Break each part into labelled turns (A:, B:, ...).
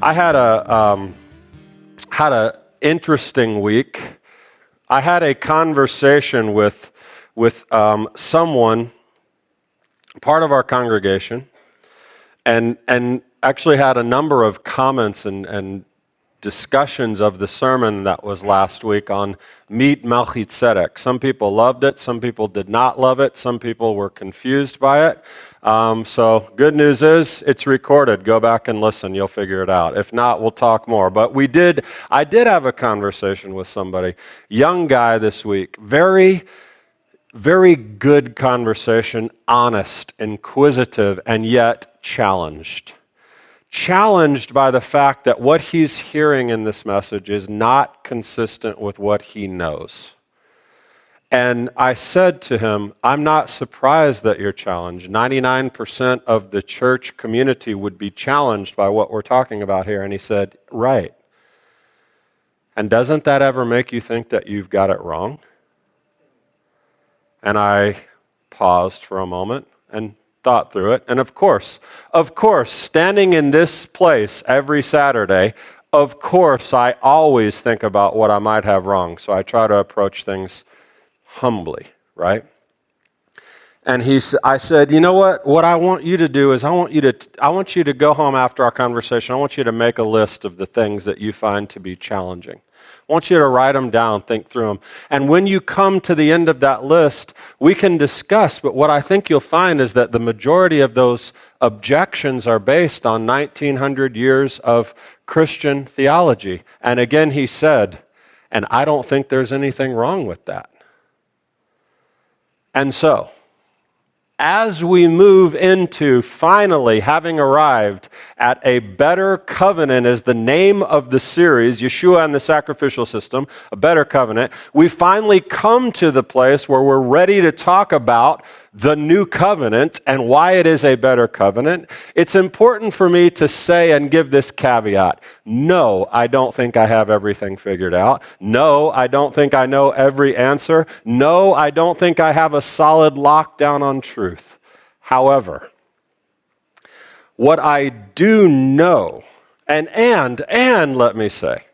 A: I had a interesting week. I had a conversation with someone, part of our congregation, and actually had a number of comments and discussions of the sermon that was last week on Meet Melchizedek. Some people loved it, some people did not love it, some people were confused by it. So good news is it's recorded. Go back and listen, you'll figure it out. If not, we'll talk more. But I did have a conversation with somebody, young guy this week, very, very good conversation, honest, inquisitive, and yet challenged. Challenged by the fact that what he's hearing in this message is not consistent with what he knows. And I said to him, I'm not surprised that you're challenged. 99% of the church community would be challenged by what we're talking about here. And he said, right. And doesn't that ever make you think that you've got it wrong? And I paused for a moment and thought through it. And of course, standing in this place every Saturday, of course, I always think about what I might have wrong. So I try to approach things humbly, right? And I said, you know what? What I want you to do is I want you to go home after our conversation. I want you to make a list of the things that you find to be challenging. I want you to write them down, think through them. And when you come to the end of that list, we can discuss. But what I think you'll find is that the majority of those objections are based on 1900 years of Christian theology. And again, he said, and I don't think there's anything wrong with that. And so, as we move into finally having arrived at a better covenant as the name of the series, Yeshua and the Sacrificial System, a better covenant, we finally come to the place where we're ready to talk about the new covenant and why it is a better covenant. It's important for me to say and give this caveat. No, I don't think I have everything figured out. No, I don't think I know every answer. No, I don't think I have a solid lockdown on truth. However, what I do know, and let me say,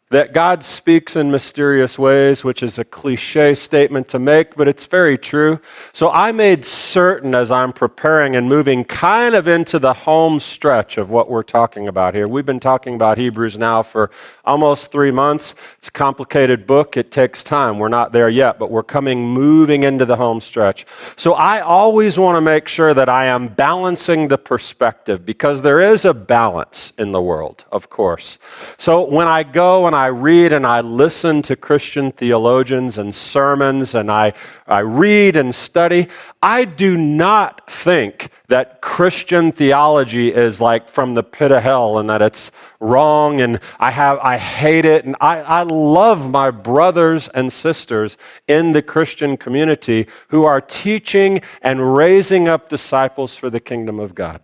A: that God speaks in mysterious ways, which is a cliche statement to make, but it's very true. So I made certain as I'm preparing and moving kind of into the home stretch of what we're talking about here. We've been talking about Hebrews now for almost 3 months. It's a complicated book. It takes time. We're not there yet, but we're moving into the home stretch. So I always want to make sure that I am balancing the perspective because there is a balance in the world, of course. So when I go and I read and I listen to Christian theologians and sermons and I read and study, I do not think that Christian theology is like from the pit of hell and that it's wrong and I hate it. And I love my brothers and sisters in the Christian community who are teaching and raising up disciples for the kingdom of God.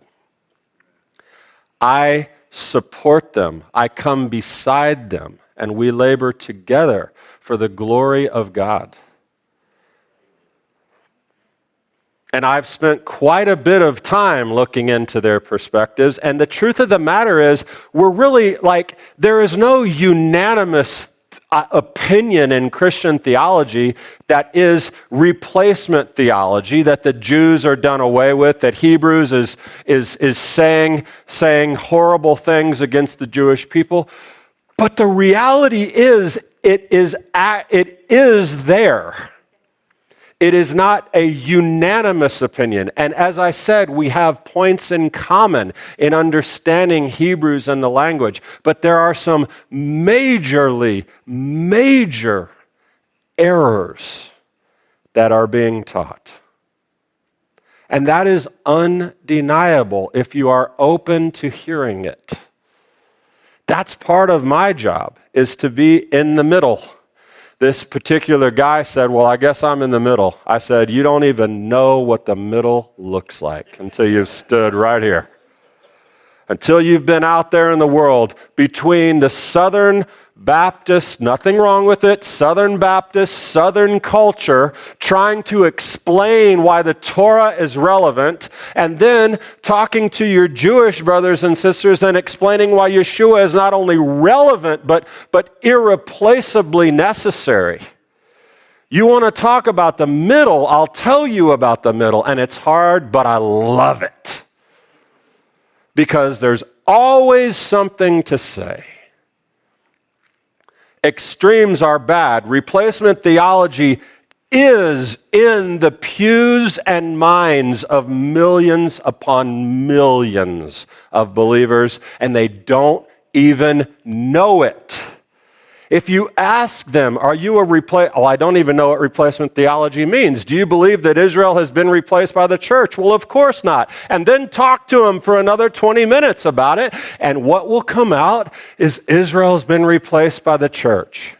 A: I support them. I come beside them. And we labor together for the glory of God. And I've spent quite a bit of time looking into their perspectives. And the truth of the matter is, we're really there is no unanimous opinion in Christian theology that is replacement theology, that the Jews are done away with, that Hebrews is saying horrible things against the Jewish people. But the reality is, it is there. It is not a unanimous opinion. And as I said, we have points in common in understanding Hebrews and the language. But there are some major errors that are being taught. And that is undeniable if you are open to hearing it. That's part of my job, is to be in the middle. This particular guy said, well, I guess I'm in the middle. I said, you don't even know what the middle looks like until you've stood right here. until you've been out there in the world between the Southern Baptist, nothing wrong with it, Southern Baptist, Southern culture, trying to explain why the Torah is relevant, and then talking to your Jewish brothers and sisters and explaining why Yeshua is not only relevant, but irreplaceably necessary. You want to talk about the middle, I'll tell you about the middle, and it's hard, but I love it. Because there's always something to say. Extremes are bad. Replacement theology is in the pews and minds of millions upon millions of believers, and they don't even know it. If you ask them, are you I don't even know what replacement theology means. Do you believe that Israel has been replaced by the church? Well, of course not. And then talk to them for another 20 minutes about it, and what will come out is Israel's been replaced by the church.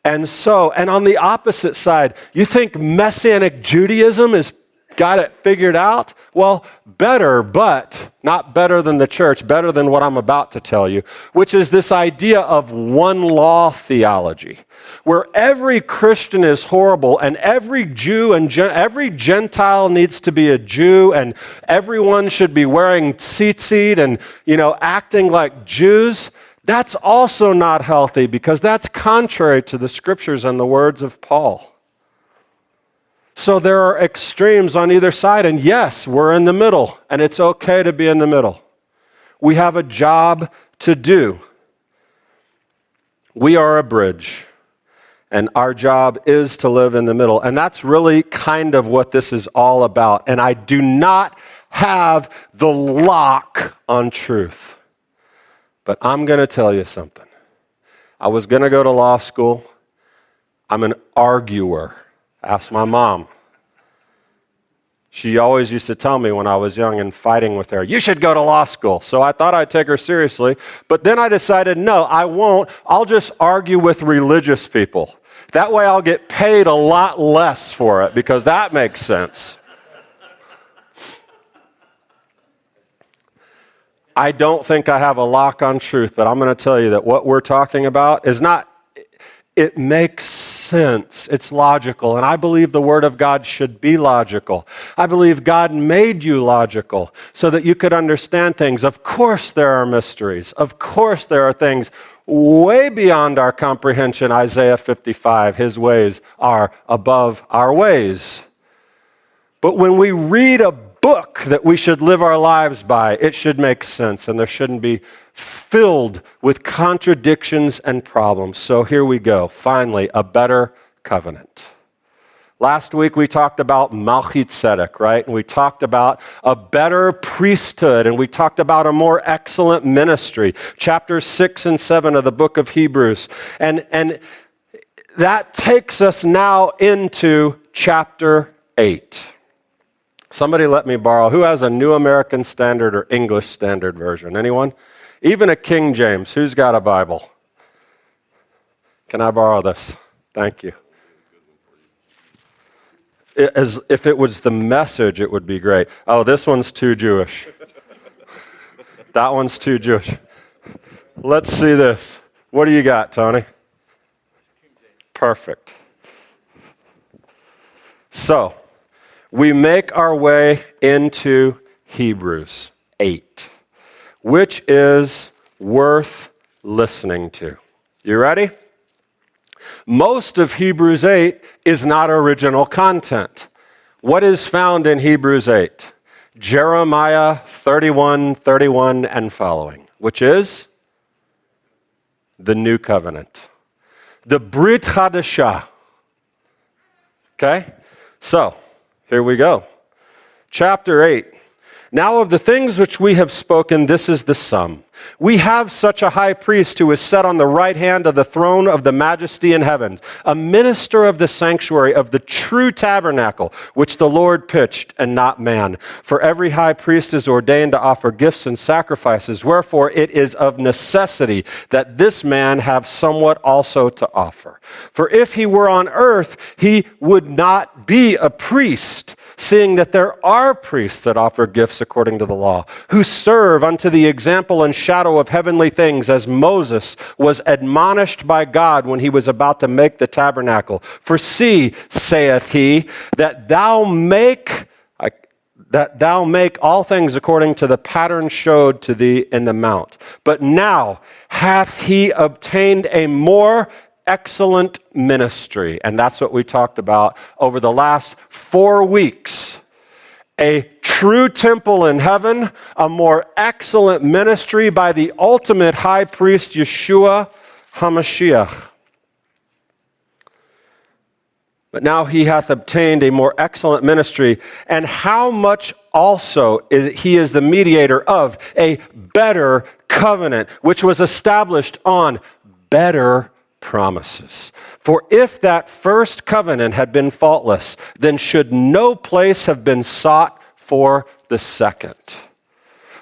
A: And on the opposite side, you think Messianic Judaism has got it figured out? Well, better, but not better than the church, better than what I'm about to tell you, which is this idea of one law theology, where every Christian is horrible and every Jew and every Gentile needs to be a Jew and everyone should be wearing tzitzit and, acting like Jews. That's also not healthy because that's contrary to the scriptures and the words of Paul. So there are extremes on either side, and yes, we're in the middle, and it's okay to be in the middle. We have a job to do. We are a bridge, and our job is to live in the middle, and that's really kind of what this is all about. And I do not have the lock on truth, but I'm going to tell you something. I was going to go to law school. I'm an arguer. Ask my mom. She always used to tell me when I was young and fighting with her, you should go to law school. So I thought I'd take her seriously. But then I decided, no, I won't. I'll just argue with religious people. That way I'll get paid a lot less for it because that makes sense. I don't think I have a lock on truth, but I'm going to tell you that what we're talking about is not, it makes sense. It's logical, and I believe the Word of God should be logical. I believe God made you logical so that you could understand things. Of course there are mysteries. Of course there are things way beyond our comprehension. Isaiah 55, His ways are above our ways. But when we read a book that we should live our lives by, it should make sense, and there shouldn't be filled with contradictions and problems. So here we go. Finally, a better covenant. Last week we talked about Melchizedek, right? And we talked about a better priesthood, and we talked about a more excellent ministry. Chapters 6 and 7 of the book of Hebrews. And that takes us now into chapter 8. Somebody let me borrow. Who has a New American Standard or English Standard Version? Anyone? Even a King James. Who's got a Bible? Can I borrow this? Thank you. If it was the Message, it would be great. Oh, this one's too Jewish. That one's too Jewish. Let's see this. What do you got, Tony? Perfect. So, we make our way into Hebrews 8, which is worth listening to. You ready? Most of Hebrews 8 is not original content. What is found in Hebrews 8? Jeremiah 31 and following, which is the New Covenant. The Brit Chadashah. Okay? So, here we go. Chapter 8. Now of the things which we have spoken, this is the sum. We have such a high priest who is set on the right hand of the throne of the majesty in heaven, a minister of the sanctuary of the true tabernacle, which the Lord pitched and not man. For every high priest is ordained to offer gifts and sacrifices, wherefore it is of necessity that this man have somewhat also to offer. For if he were on earth, he would not be a priest, seeing that there are priests that offer gifts according to the law, who serve unto the example and shadow of heavenly things, as Moses was admonished by God when he was about to make the tabernacle. For see, saith he, that thou make all things according to the pattern showed to thee in the mount. But now hath he obtained a more excellent ministry. And that's what we talked about over the last 4 weeks. A true temple in heaven, a more excellent ministry by the ultimate high priest, Yeshua HaMashiach. But now he hath obtained a more excellent ministry, and how much also he is the mediator of a better covenant, which was established on better promises. For if that first covenant had been faultless, then should no place have been sought for the second.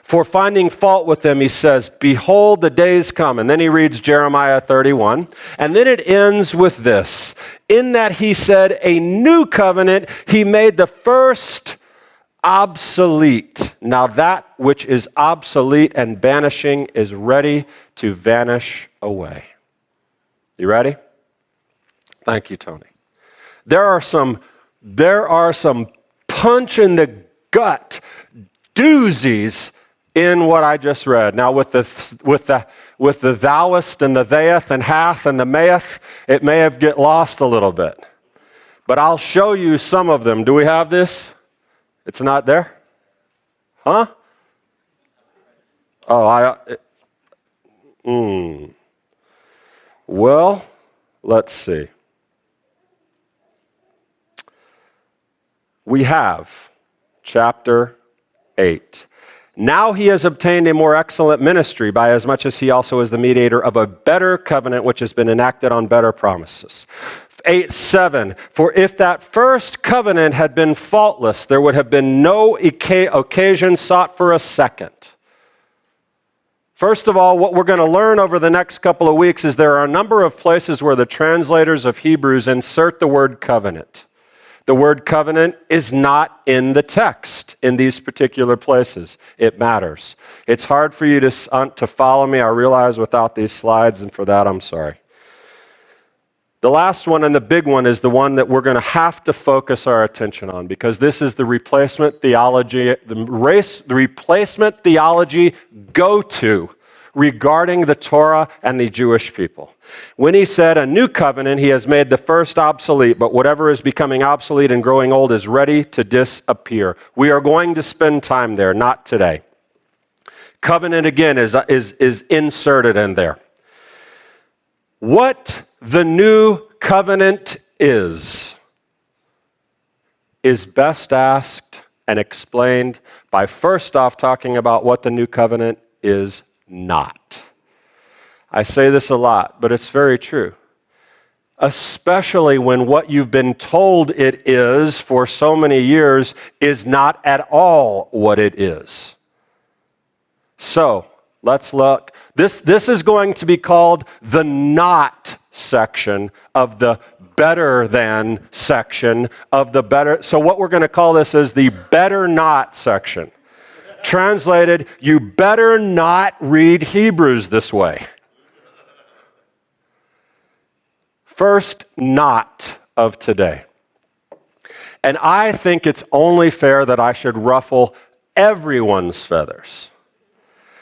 A: For finding fault with them, he says, behold, the days come. And then he reads Jeremiah 31. And then it ends with this. In that he said, a new covenant, he made the first obsolete. Now that which is obsolete and vanishing is ready to vanish away. You ready? Thank you, Tony. There are some punch in the gut doozies in what I just read. Now with the thouest and the theyeth and hath and the mayeth, it may have get lost a little bit. But I'll show you some of them. Do we have this? It's not there? Huh? Well, let's see. We have chapter 8. Now he has obtained a more excellent ministry, by as much as he also is the mediator of a better covenant, which has been enacted on better promises. 8:7. For if that first covenant had been faultless, there would have been no occasion sought for a second. First of all, what we're going to learn over the next couple of weeks is there are a number of places where the translators of Hebrews insert the word covenant. The word covenant is not in the text in these particular places. It matters. It's hard for you to follow me, I realize, without these slides, and for that I'm sorry. The last one and the big one is the one that we're going to have to focus our attention on, because this is the replacement theology, the replacement theology go-to regarding the Torah and the Jewish people. When he said a new covenant, he has made the first obsolete, but whatever is becoming obsolete and growing old is ready to disappear. We are going to spend time there, not today. Covenant, again, is inserted in there. What the new covenant is best asked and explained by first off talking about what the new covenant is not. I say this a lot, but it's very true. Especially when what you've been told it is for so many years is not at all what it is. So, let's look. This is going to be called the not section of the better than section of the better. So what we're going to call this is the better not section. Translated, you better not read Hebrews this way. First not of today. And I think it's only fair that I should ruffle everyone's feathers.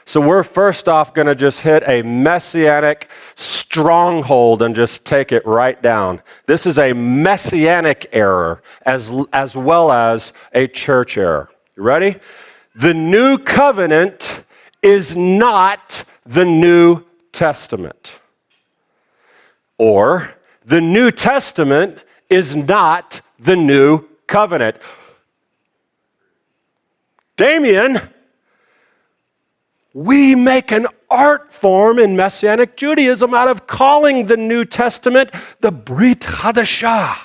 A: So we're first off going to just hit a messianic stronghold and just take it right down. This is a messianic error as well as a church error. You ready? The new covenant is not the New Testament. Or the New Testament is not the new covenant. Damien, we make an art form in Messianic Judaism out of calling the New Testament the Brit Hadashah.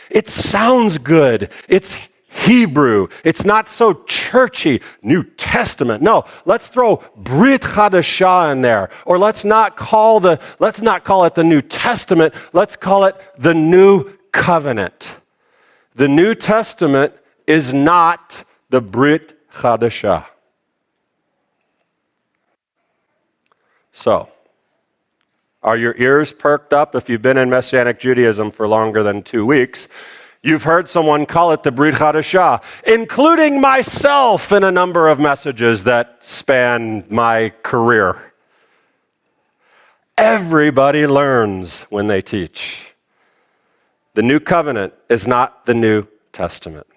A: It sounds good. It's Hebrew. It's not so churchy. New Testament. No, let's throw Brit Hadashah in there. Or let's not call it the New Testament. Let's call it the New Covenant. The New Testament is not the Brit Chadashah. So, are your ears perked up? If you've been in Messianic Judaism for longer than 2 weeks, you've heard someone call it the Brit Chadashah, including myself in a number of messages that span my career. Everybody learns when they teach. The New Covenant is not the New Testament.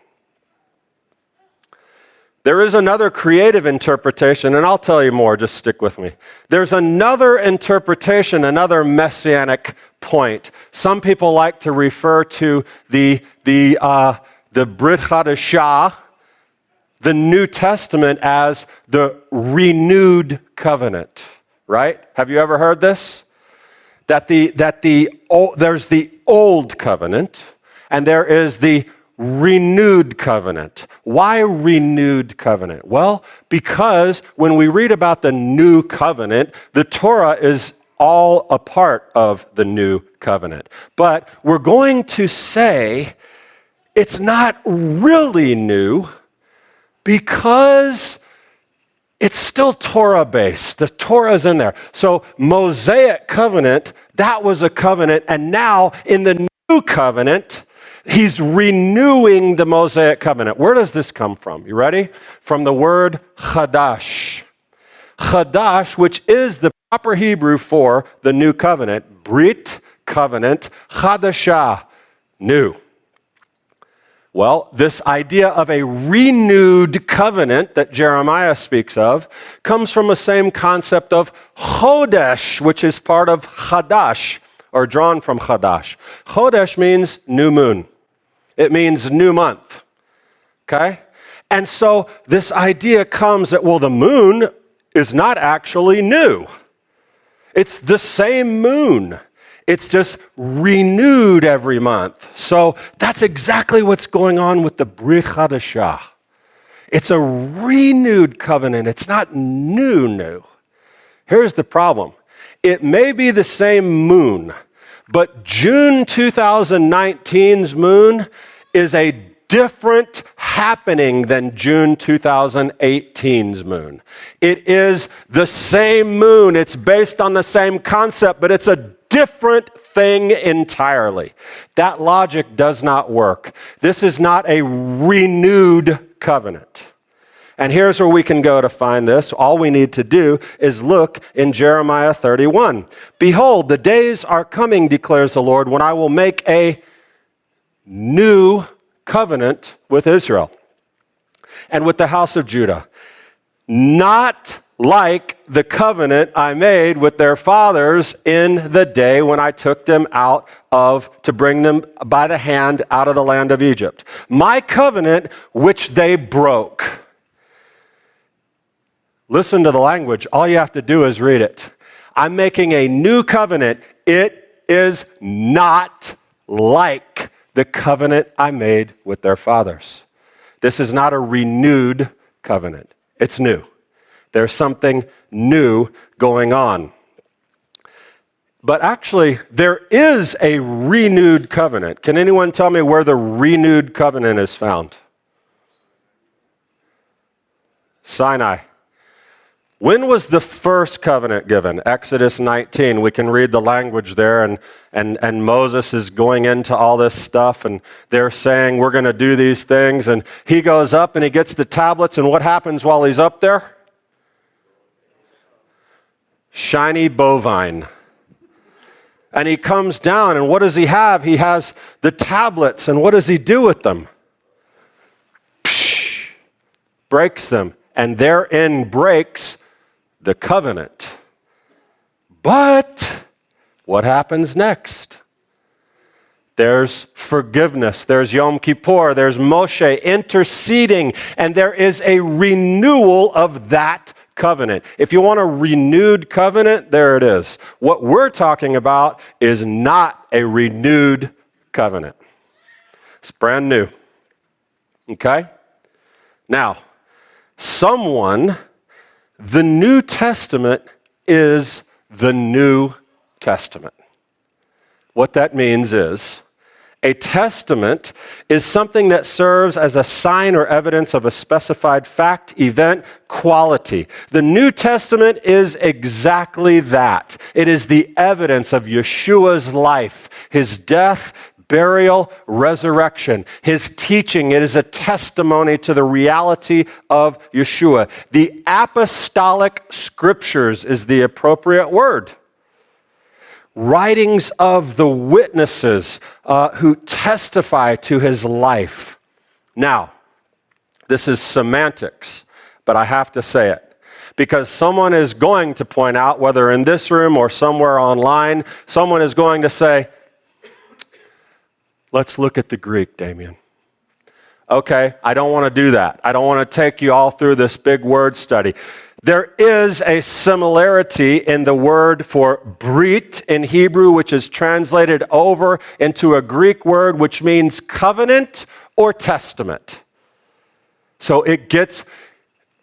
A: There is another creative interpretation, and I'll tell you more, just stick with me. There's another interpretation, another messianic point. Some people like to refer to the Brit Chadashah, the New Testament, as the renewed covenant, right? Have you ever heard this? There's the old covenant, and there is the renewed covenant. Why renewed covenant? Well, because when we read about the new covenant, the Torah is all a part of the new covenant. But we're going to say it's not really new because it's still Torah-based. The Torah's in there. So Mosaic covenant, that was a covenant, and now in the new covenant, he's renewing the Mosaic covenant. Where does this come from? You ready? From the word chadash. Chadash, which is the proper Hebrew for the new covenant. Brit, covenant. Chadashah, new. Well, this idea of a renewed covenant that Jeremiah speaks of comes from the same concept of chodesh, which is part of chadash, or drawn from chadash. Chodesh means new moon. It means new month, okay? And so this idea comes that, well, the moon is not actually new. It's the same moon. It's just renewed every month. So that's exactly what's going on with the Brit Chadashah. It's a renewed covenant. It's not new. Here's the problem. It may be the same moon, but June 2019's moon is a different happening than June 2018's moon. It is the same moon. It's based on the same concept, but it's a different thing entirely. That logic does not work. This is not a renewed covenant. And here's where we can go to find this. All we need to do is look in Jeremiah 31. Behold, the days are coming, declares the Lord, when I will make a new covenant with Israel and with the house of Judah. Not like the covenant I made with their fathers in the day when I took them to bring them by the hand out of the land of Egypt. My covenant, which they broke. Listen to the language. All you have to do is read it. I'm making a new covenant. It is not like the covenant I made with their fathers. This is not a renewed covenant. It's new. There's something new going on. But actually, there is a renewed covenant. Can anyone tell me where the renewed covenant is found? Sinai. When was the first covenant given? Exodus 19. We can read the language there, and Moses is going into all this stuff, and they're saying, we're going to do these things, and he goes up and he gets the tablets, and what happens while he's up there? Shiny bovine. And he comes down, and what does he have? He has the tablets, and what does he do with them? Psh, breaks them, and therein breaks the covenant. But what happens next? There's forgiveness, there's Yom Kippur, there's Moshe interceding, and there is a renewal of that covenant. If you want a renewed covenant, there it is. What we're talking about is not a renewed covenant. It's brand new. Okay? Now, the New Testament is the New Testament. What that means is A testament is something that serves as a sign or evidence of a specified fact, event, quality. The New Testament is exactly that. It is the evidence of Yeshua's life, his death, burial, resurrection, his teaching. It is a testimony to the reality of Yeshua. The apostolic scriptures is the appropriate word. Writings of the witnesses who testify to his life. Now, this is semantics, but I have to say it, because someone is going to point out, whether in this room or somewhere online, someone is going to say, let's look at the Greek, Damien. Okay, I don't want to do that. I don't want to take you all through this big word study. There is a similarity in the word for brit in Hebrew, which is translated over into a Greek word which means covenant or testament. So it gets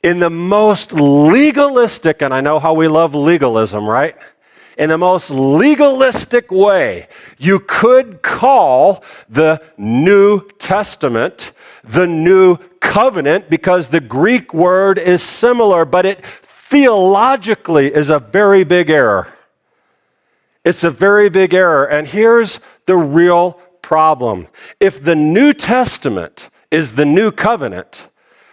A: in the most legalistic, and I know how we love legalism, right? In the most legalistic way, you could call the New Testament the New Covenant because the Greek word is similar, but it theologically is a very big error. It's a very big error, and here's the real problem. If the New Testament is the New Covenant,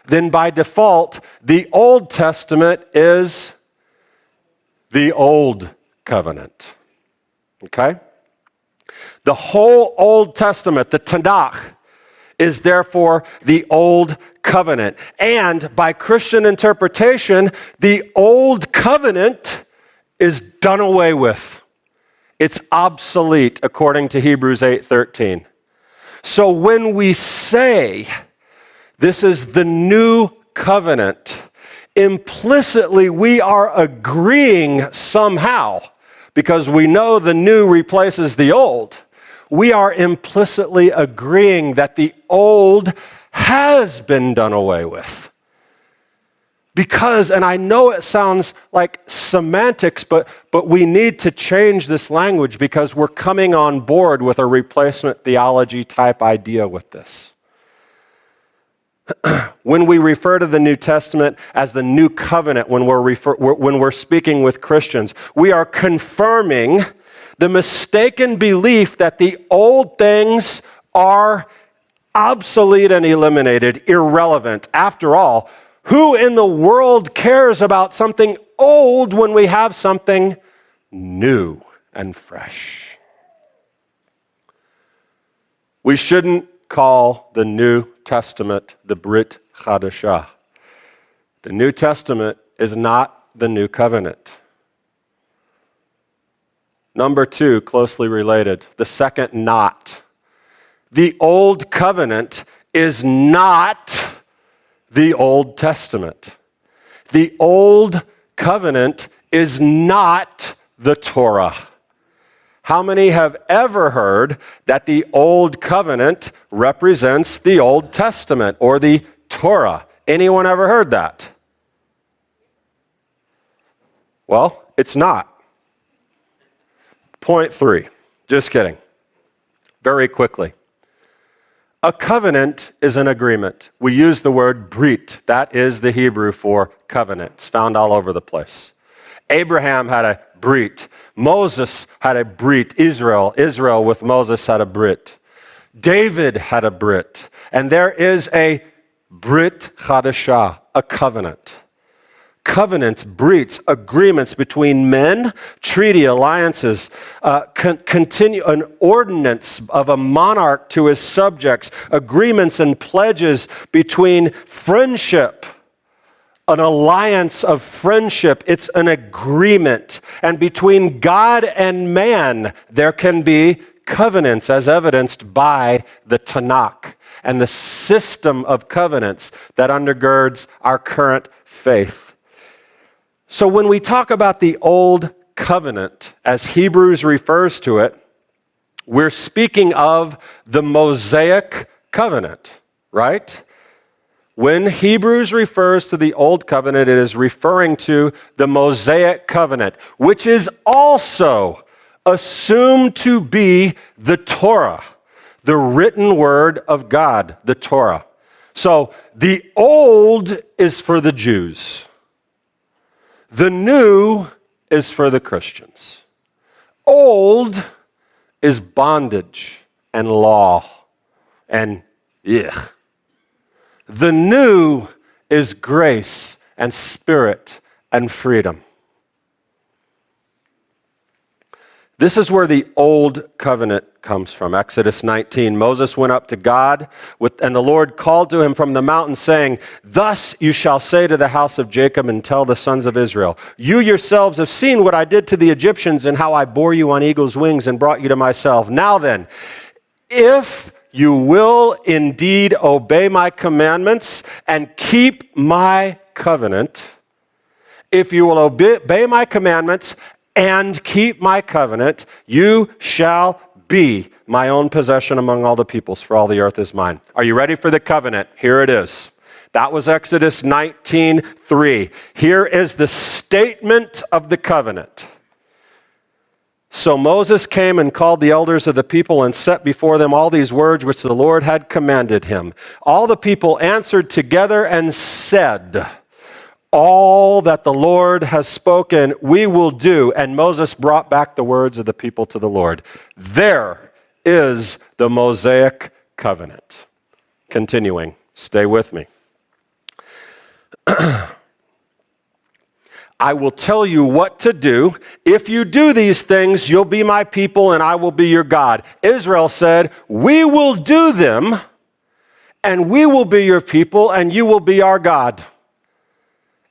A: then by default, the Old Testament is the Old Covenant. Okay? The whole Old Testament, the Tanakh, is therefore the Old Covenant. And by Christian interpretation, the Old Covenant is done away with. It's obsolete according to Hebrews 8:13. So when we say this is the New Covenant, implicitly we are agreeing somehow, because we know the new replaces the old, we are implicitly agreeing that the old has been done away with. Because, and I know it sounds like semantics, but we need to change this language because we're coming on board with a replacement theology type idea with this. When we refer to the New Testament as the New Covenant, when we're speaking with Christians, we are confirming the mistaken belief that the old things are obsolete and eliminated, irrelevant. After all, who in the world cares about something old when we have something new and fresh? We shouldn't call the New Testament the Brit Chadashah. The New Testament is not the New Covenant. Number two, closely related, the second not. The Old Covenant is not the Old Testament. The Old Covenant is not the Torah. How many have ever heard that the Old Covenant represents the Old Testament or the Torah? Anyone ever heard that? Well, it's not. Point three. Just kidding. Very quickly. A covenant is an agreement. We use the word brit. That is the Hebrew for covenant. It's found all over the place. Abraham had a brit. Moses had a brit. Israel with Moses had a brit. David had a brit. And there is a brit chadashah, a covenant. Covenants, brits, agreements between men, treaty alliances, continue an ordinance of a monarch to his subjects, agreements and pledges between friendship, an alliance of friendship. It's an agreement. And between God and man, there can be covenants as evidenced by the Tanakh and the system of covenants that undergirds our current faith. So when we talk about the Old Covenant, as Hebrews refers to it, we're speaking of the Mosaic Covenant, right? When Hebrews refers to the Old Covenant, it is referring to the Mosaic Covenant, which is also assumed to be the Torah. the written word of God, the Torah. So the old is for the Jews. The new is for the Christians. Old is bondage and law and ugh. The new is grace and spirit and freedom. This is where the old covenant comes from. Exodus 19, Moses went up to God, and the Lord called to him from the mountain, saying, "Thus you shall say to the house of Jacob and tell the sons of Israel, you yourselves have seen what I did to the Egyptians and how I bore you on eagle's wings and brought you to myself. Now then, if you will indeed obey my commandments and keep my covenant, if you will obey my commandments and keep my covenant, you shall be my own possession among all the peoples, for all the earth is mine." Are you ready for the covenant? Here it is. That was Exodus 19:3. Here is the statement of the covenant. So Moses came and called the elders of the people and set before them all these words which the Lord had commanded him. All the people answered together and said, "All that the Lord has spoken, we will do." And Moses brought back the words of the people to the Lord. There is the Mosaic covenant. Continuing, stay with me. "I will tell you what to do. If you do these things, you'll be my people and I will be your God." Israel said, "We will do them, and we will be your people and you will be our God."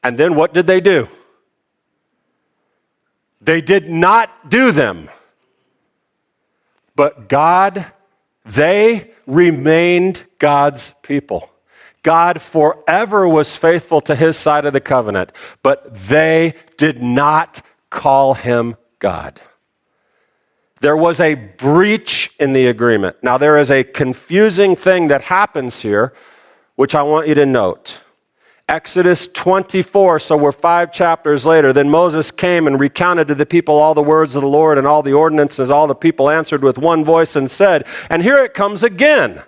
A: And then what did they do? They did not do them. But they remained God's people. God forever was faithful to his side of the covenant, but they did not call him God. There was a breach in the agreement. Now, there is a confusing thing that happens here, which I want you to note. Exodus 24, so we're 5 chapters later. "Then Moses came and recounted to the people all the words of the Lord and all the ordinances. All the people answered with one voice and said," and here it comes again,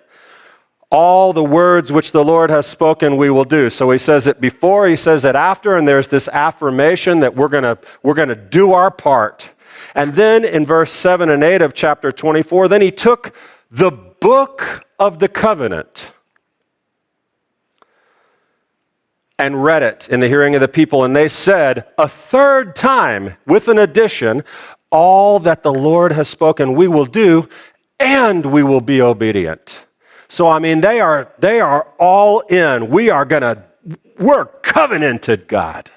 A: "All the words which the Lord has spoken we will do." So he says it before, he says it after, and there's this affirmation that we're gonna do our part. And then in verse 7 and 8 of chapter 24, "Then he took the book of the covenant and read it in the hearing of the people, and they said a third time with an addition, 'All that the Lord has spoken we will do, and we will be obedient.'" So I mean, they are all in. We're covenanted, God.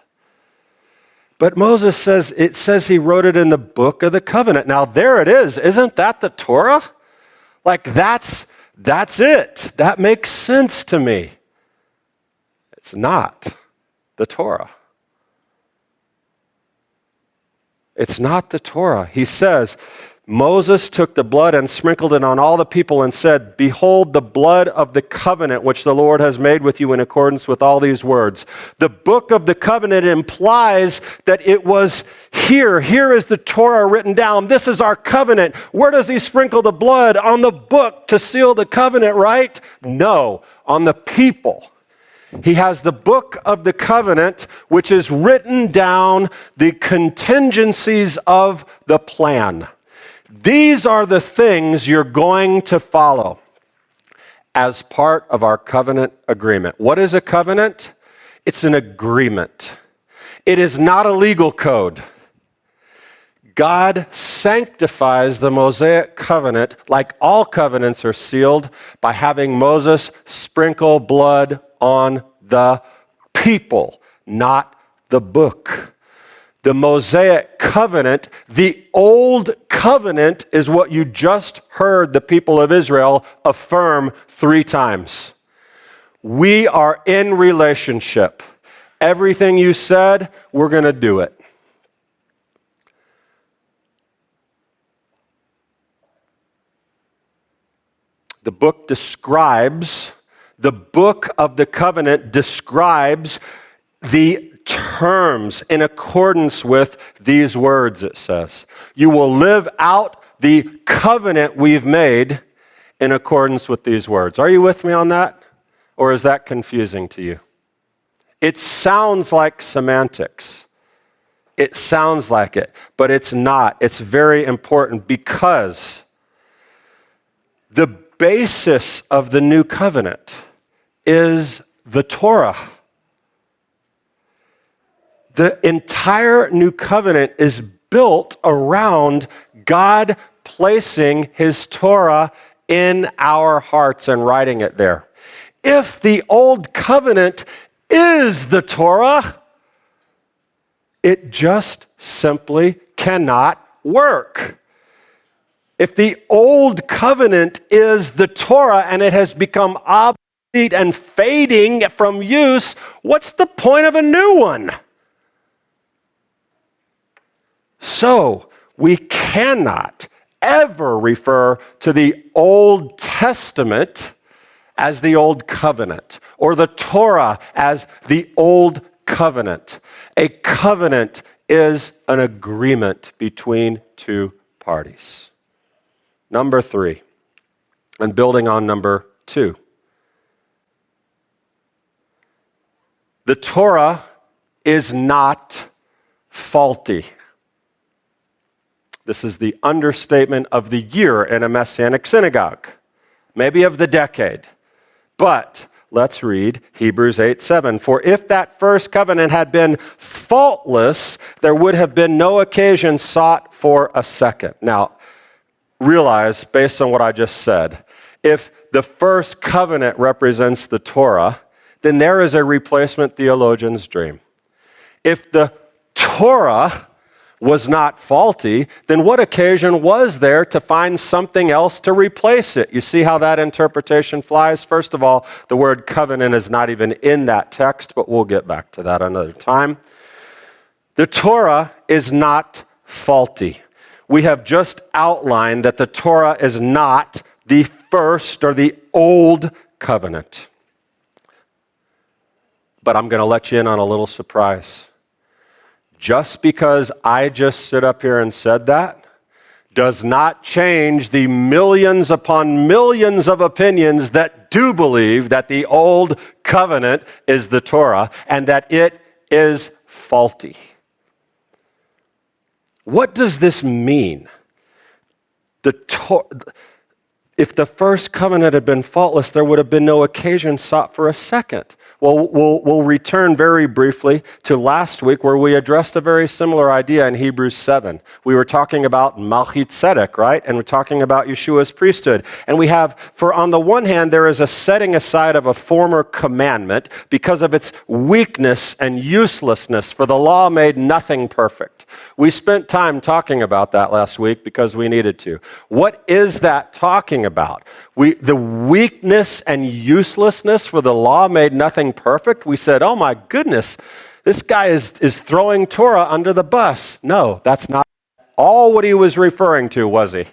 A: But Moses says, it says he wrote it in the book of the covenant. Now there it is. Isn't that the Torah? Like that's it. That makes sense to me. It's not the Torah. It's not the Torah. He says, Moses took the blood and sprinkled it on all the people and said, "Behold the blood of the covenant which the Lord has made with you in accordance with all these words." The book of the covenant implies that it was here. Here is the Torah written down. This is our covenant. Where does he sprinkle the blood? On the book to seal the covenant, right? No, on the people. He has the book of the covenant, which is written down the contingencies of the plan. These are the things you're going to follow as part of our covenant agreement. What is a covenant? It's an agreement. It is not a legal code. God sanctifies the Mosaic covenant, like all covenants are sealed, by having Moses sprinkle blood on the people, not the book. The Mosaic covenant, the old covenant, is what you just heard the people of Israel affirm 3 times. We are in relationship. Everything you said, we're going to do it. The book of the covenant describes the terms in accordance with these words, it says. You will live out the covenant we've made in accordance with these words. Are you with me on that? Or is that confusing to you? It sounds like semantics. It sounds like it, but it's not. It's very important because the basis of the new covenant is the Torah. The entire new covenant is built around God placing his Torah in our hearts and writing it there. If the old covenant is the Torah, it just simply cannot work. If the old covenant is the Torah and it has become obsolete and fading from use, what's the point of a new one? So, we cannot ever refer to the Old Testament as the Old Covenant, or the Torah as the Old Covenant. A covenant is an agreement between two parties. Number 3, and building on number 2. The Torah is not faulty. This is the understatement of the year in a Messianic synagogue, maybe of the decade. But let's read Hebrews 8:7. For if that first covenant had been faultless, there would have been no occasion sought for a second. Now, realize, based on what I just said, if the first covenant represents the Torah, then there is a replacement theologian's dream. If the Torah was not faulty, then what occasion was there to find something else to replace it? You see how that interpretation flies? First of all, the word covenant is not even in that text, but we'll get back to that another time. The Torah is not faulty. We have just outlined that the Torah is not the first or the old covenant. But I'm going to let you in on a little surprise. Just because I just stood up here and said that does not change the millions upon millions of opinions that do believe that the old covenant is the Torah and that it is faulty. What does this mean? If the first covenant had been faultless, there would have been no occasion sought for a second. Well, we'll return very briefly to last week where we addressed a very similar idea in Hebrews 7. We were talking about Melchizedek, right? And we're talking about Yeshua's priesthood. And we have, for on the one hand, there is a setting aside of a former commandment because of its weakness and uselessness, for the law made nothing perfect. We spent time talking about that last week because we needed to. What is that talking about? The weakness and uselessness for the law made nothing perfect. We said, oh my goodness, this guy is throwing Torah under the bus. No, that's not all what he was referring to, was he?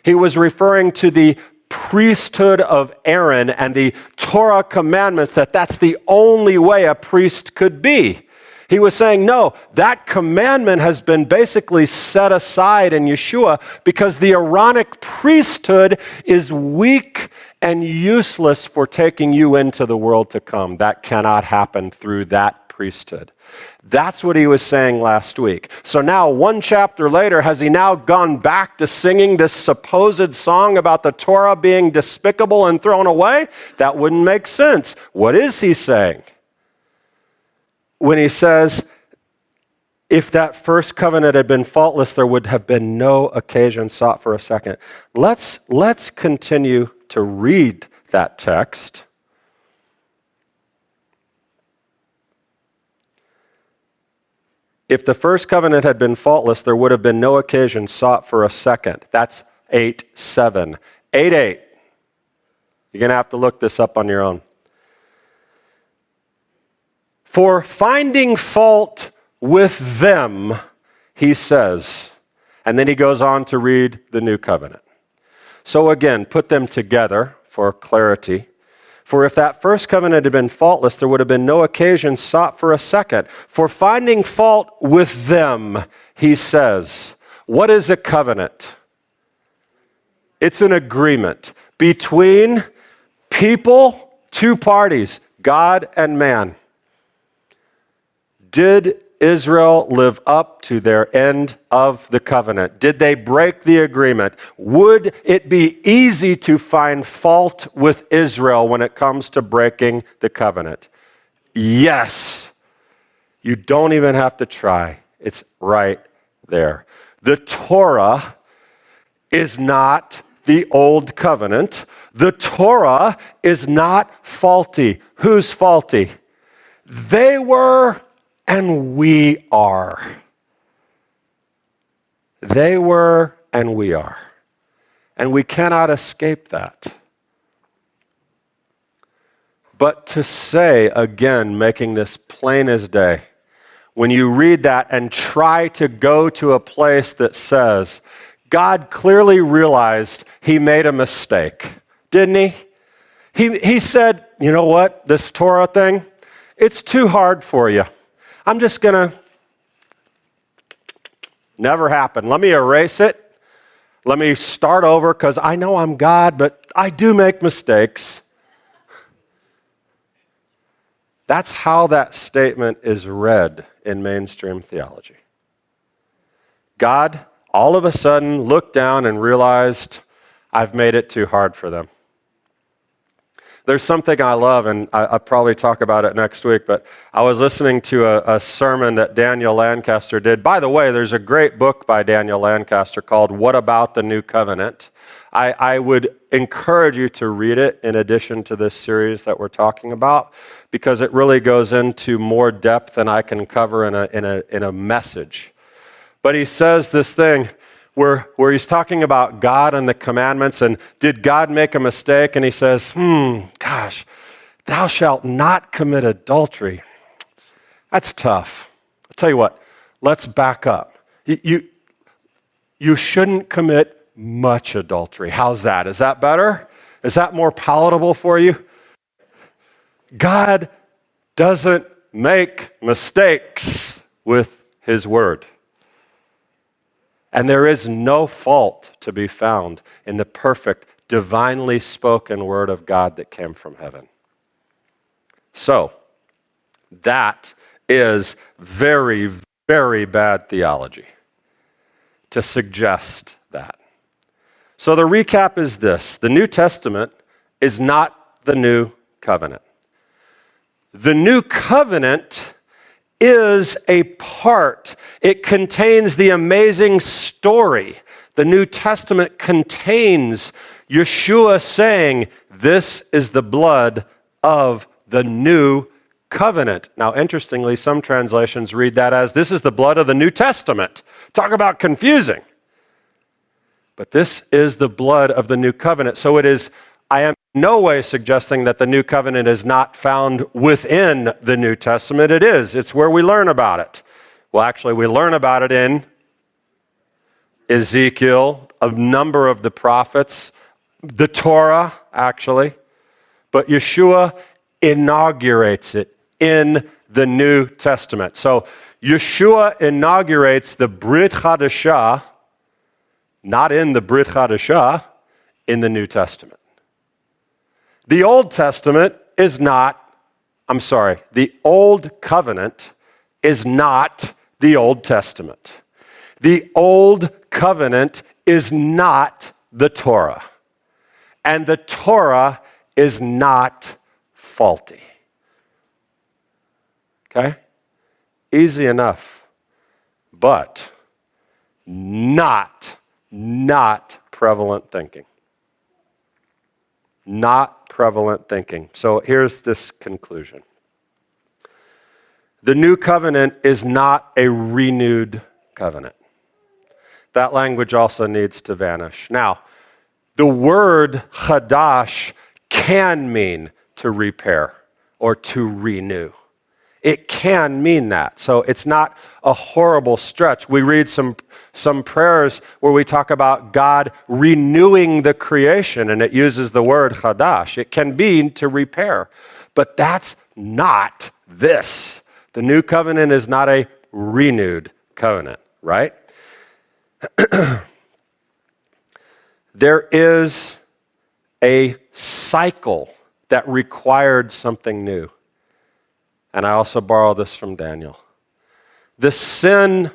A: He was referring to the priesthood of Aaron and the Torah commandments, that's the only way a priest could be. He was saying, no, that commandment has been basically set aside in Yeshua because the Aaronic priesthood is weak and useless for taking you into the world to come. That cannot happen through that priesthood. That's what he was saying last week. So now, one chapter later, has he now gone back to singing this supposed song about the Torah being despicable and thrown away? That wouldn't make sense. What is he saying? When he says, if that first covenant had been faultless, there would have been no occasion sought for a second. Let's continue to read that text. If the first covenant had been faultless, there would have been no occasion sought for a second. That's 8:7. 8:8. You're going to have to look this up on your own. For finding fault with them, he says, and then he goes on to read the new covenant. So again, put them together for clarity. For if that first covenant had been faultless, there would have been no occasion sought for a second. For finding fault with them, he says, what is a covenant? It's an agreement between people, two parties, God and man. Did Israel live up to their end of the covenant? Did they break the agreement? Would it be easy to find fault with Israel when it comes to breaking the covenant? Yes. You don't even have to try. It's right there. The Torah is not the old covenant. The Torah is not faulty. Who's faulty? They were and we are. They were and we are. And we cannot escape that. But to say, again, making this plain as day, when you read that and try to go to a place that says, God clearly realized he made a mistake, didn't he? He said, you know what, this Torah thing, it's too hard for you. I'm just going to, never happened. Let me erase it. Let me start over because I know I'm God, but I do make mistakes. That's how that statement is read in mainstream theology. God all of a sudden looked down and realized, I've made it too hard for them. There's something I love, and I'll probably talk about it next week, but I was listening to a sermon that Daniel Lancaster did. By the way, there's a great book by Daniel Lancaster called What About the New Covenant? I would encourage you to read it in addition to this series that we're talking about, because it really goes into more depth than I can cover in a message. But he says this thing where he's talking about God and the commandments, and did God make a mistake? And he says, gosh, thou shalt not commit adultery. That's tough. I'll tell you what, let's back up. You shouldn't commit much adultery. How's that? Is that better? Is that more palatable for you? God doesn't make mistakes with his word. And there is no fault to be found in the perfect, divinely spoken word of God that came from heaven. So, that is very, very bad theology to suggest that. So the recap is this: the New Testament is not the New Covenant. The New Covenant is a part. It contains the amazing story. The New Testament contains Yeshua saying, this is the blood of the new covenant. Now, interestingly, some translations read that as, this is the blood of the New Testament. Talk about confusing. But this is the blood of the new covenant. So it is, I am in no way suggesting that the new covenant is not found within the New Testament. It is. It's where we learn about it. Well, actually, we learn about it in Ezekiel, a number of the prophets, the Torah, actually. But Yeshua inaugurates it in the New Testament. So Yeshua inaugurates the Brit Hadashah, not in the Brit Hadashah, in the New Testament. The Old Testament is not, the Old Covenant is not the Old Testament. The Old Covenant is not the Torah. And the Torah is not faulty. Okay? Easy enough. But not prevalent thinking. Not prevalent thinking. So here's this conclusion. The new covenant is not a renewed covenant. That language also needs to vanish. Now, the word chadash can mean to repair or to renew. It can mean that. So it's not a horrible stretch. We read some prayers where we talk about God renewing the creation, and it uses the word chadash. It can be to repair. But that's not this. The new covenant is not a renewed covenant, right? There is a cycle that required something new. And I also borrow this from Daniel. The cycle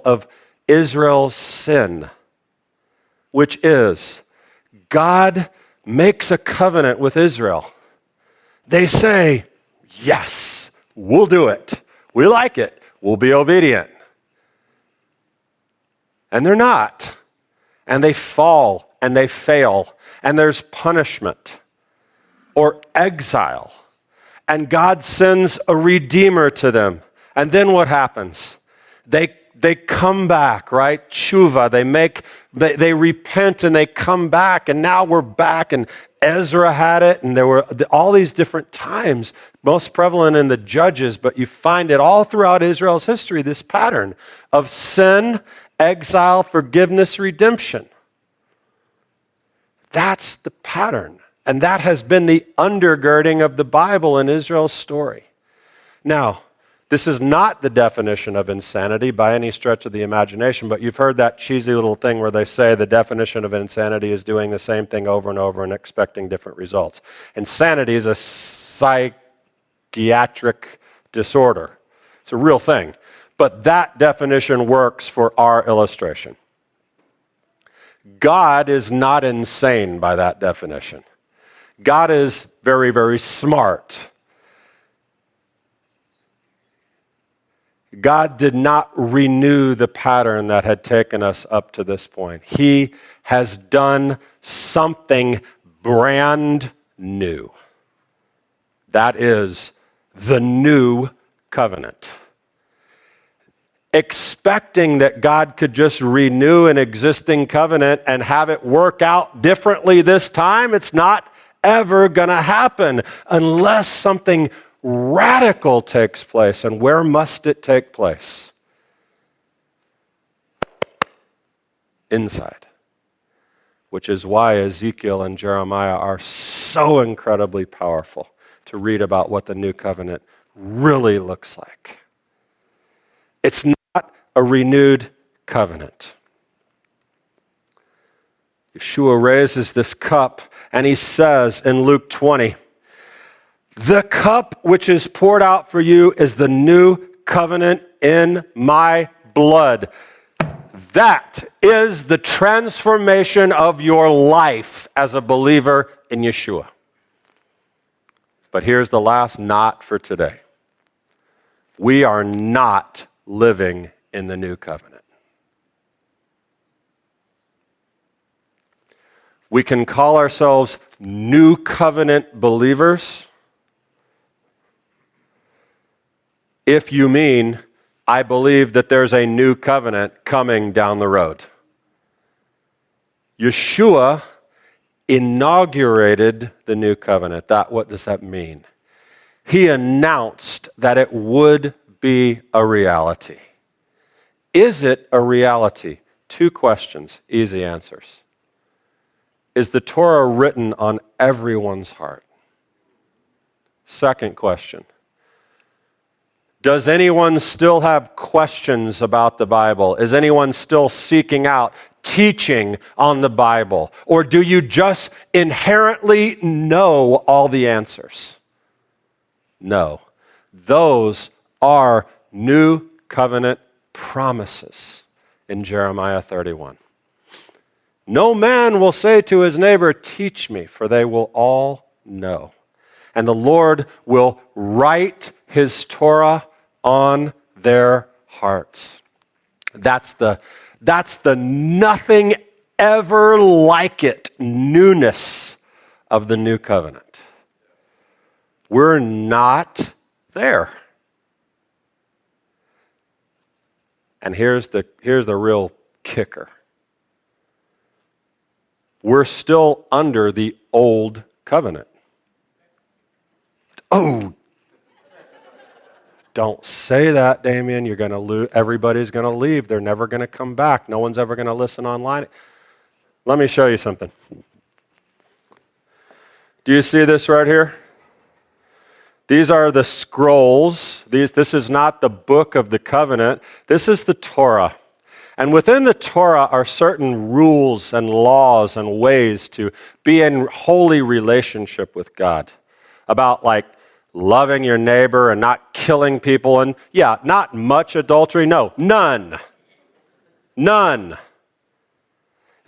A: of Israel's sin, which is God makes a covenant with Israel. They say, yes, we'll do it. We like it. We'll be obedient. And they're not. And they fall and they fail. And there's punishment or exile. And God sends a redeemer to them. And then what happens? They come back, right? Tshuva, they repent and they come back, and now we're back, and Ezra had it, and there were all these different times, most prevalent in the Judges, but you find it all throughout Israel's history, this pattern of sin, exile, forgiveness, redemption. That's the pattern, and that has been the undergirding of the Bible and Israel's story. Now, this is not the definition of insanity by any stretch of the imagination, but you've heard that cheesy little thing where they say the definition of insanity is doing the same thing over and over and expecting different results. Insanity is a psychiatric disorder. It's a real thing. But that definition works for our illustration. God is not insane by that definition. God is very, very smart. God did not renew the pattern that had taken us up to this point. He has done something brand new. That is the new covenant. Expecting that God could just renew an existing covenant and have it work out differently this time, it's not ever going to happen unless something radical takes place. And where must it take place? Inside. Which is why Ezekiel and Jeremiah are so incredibly powerful to read about what the new covenant really looks like. It's not a renewed covenant. Yeshua raises this cup and he says in Luke 20, "The cup which is poured out for you is the new covenant in my blood." That is the transformation of your life as a believer in Yeshua. But here's the last not for today. We are not living in the new covenant. We can call ourselves new covenant believers if you mean, I believe that there's a new covenant coming down the road. Yeshua inaugurated the new covenant. What does that mean? He announced that it would be a reality. Is it a reality? 2 questions, easy answers. Is the Torah written on everyone's heart? Second question. Does anyone still have questions about the Bible? Is anyone still seeking out teaching on the Bible? Or do you just inherently know all the answers? No. Those are new covenant promises in Jeremiah 31. No man will say to his neighbor, "Teach me," for they will all know. And the Lord will write his Torah on their hearts. That's the nothing ever like it newness of the new covenant. We're not there. And here's the real kicker. We're still under the old covenant. Oh, don't say that, Damien. You're going to lose. Everybody's going to leave. They're never going to come back. No one's ever going to listen online. Let me show you something. Do you see this right here? These are the scrolls. This is not the book of the covenant. This is the Torah. And within the Torah are certain rules and laws and ways to be in holy relationship with God. About like loving your neighbor and not killing people. And yeah, not much adultery. No, none. None.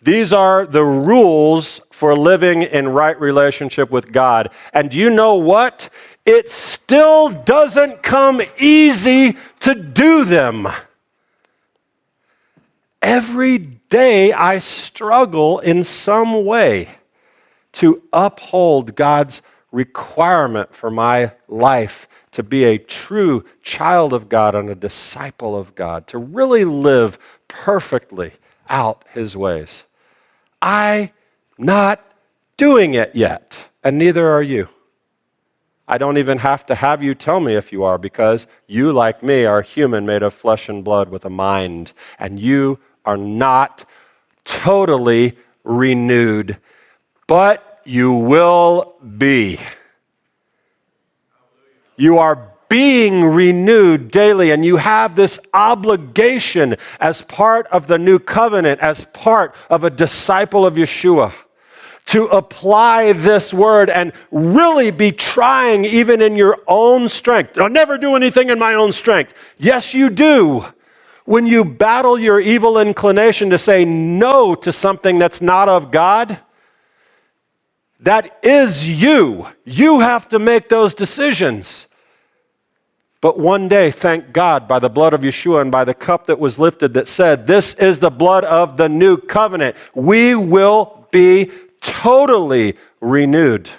A: These are the rules for living in right relationship with God. And do you know what? It still doesn't come easy to do them. Every day I struggle in some way to uphold God's requirement for my life to be a true child of God and a disciple of God, to really live perfectly out His ways. I'm not doing it yet, and neither are you. I don't even have to have you tell me if you are, because you, like me, are human made of flesh and blood with a mind, and you are not totally renewed, but you will be. You are being renewed daily, and you have this obligation as part of the new covenant, as part of a disciple of Yeshua, to apply this word and really be trying even in your own strength. I'll never do anything in my own strength. Yes, you do. When you battle your evil inclination to say no to something that's not of God, that is you. You have to make those decisions. But one day, thank God, by the blood of Yeshua and by the cup that was lifted that said, this is the blood of the new covenant, we will be totally renewed.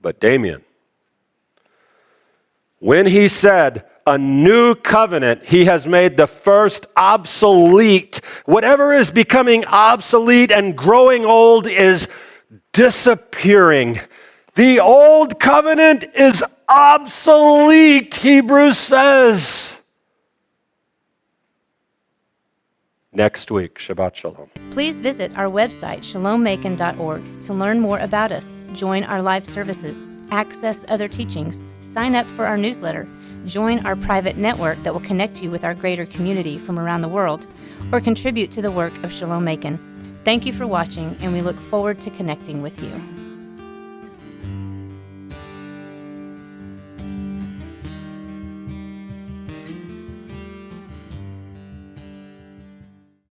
A: But Damien, when he said a new covenant, he has made the first obsolete. Whatever is becoming obsolete and growing old is disappearing. The old covenant is obsolete, Hebrews says. Next week, Shabbat Shalom.
B: Please visit our website, shalommacon.org, to learn more about us, join our live services, access other teachings, sign up for our newsletter, join our private network that will connect you with our greater community from around the world, or contribute to the work of Shalom Macon. Thank you for watching, and we look forward to connecting with you.